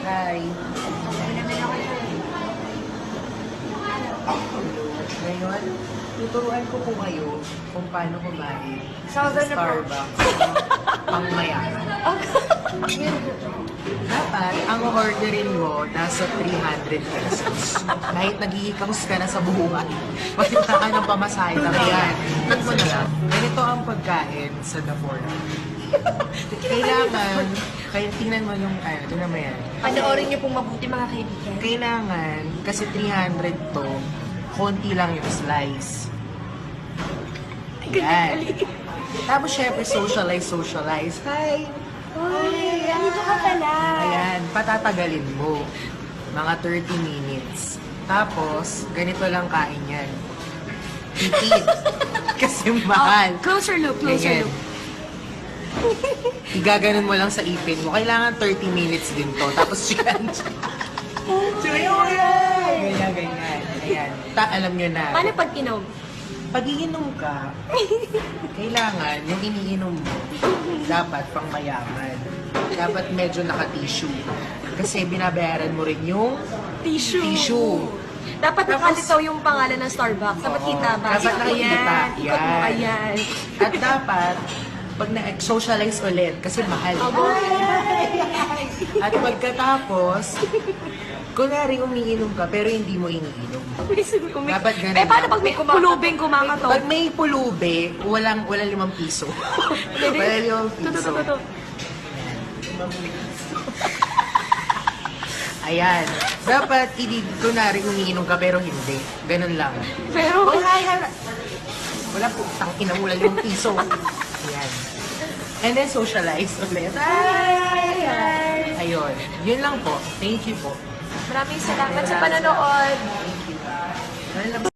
Hi. Ngayon, tuturuan ko po kayo kung paano kumain sa Starbucks pang mayaman. Dapat, ang orderin mo nasa 300 pesos. Kahit naghihikams ka na sa buhay, magkita ka ng pamasahe na yan. Mo na lang. Ganito ang pagkain sa Dafora. Kailangan, kaya tingnan mo yung, tingnan mo yan. Panoorin niyo pong mabuti mga kaibigan. Kailangan, kasi 300 to, konti lang yung slice. Ayan. Tapos syempre, socialize. Hi! Dito ka pala. Ayan, patatagalin mo. Mga 30 minutes. Tapos, ganito lang kain yan. Tipid. Kasi mahal. Closer look. Ganyan. Igaganon mo lang sa ipin mo. Kailangan 30 minutes din to. Tapos chicken. Ganyan. Ayan. Alam nyo na. Paano pag inom? Pag iinom ka, kailangan yung iniinom mo, dapat pang mayaman. Dapat medyo naka-tissue. Kasi binabayaran mo rin yung tissue. Dapat nakalitaw yung pangalan ng Starbucks. Dapat kita ba? Dapat nakikita. Ikot mo, ayan. At dapat, pag na-socialize ulit, kasi mahal. At pagkatapos, kunwari umiinom ka, pero hindi mo iniinom. Dapat ganun. Paano pag may pulubing kumakatok? Pag may pulube, walang 5 piso. Walang 5 piso. Ayan. Dapat, kunwari umiinom ka, pero hindi. Ganun lang. Pero, Wala po, tangina mo, 5 piso. Ayan. And then socialize ulit. Ayun. Yun lang po. Thank you po. maraming salamat sa panonood. Thank you.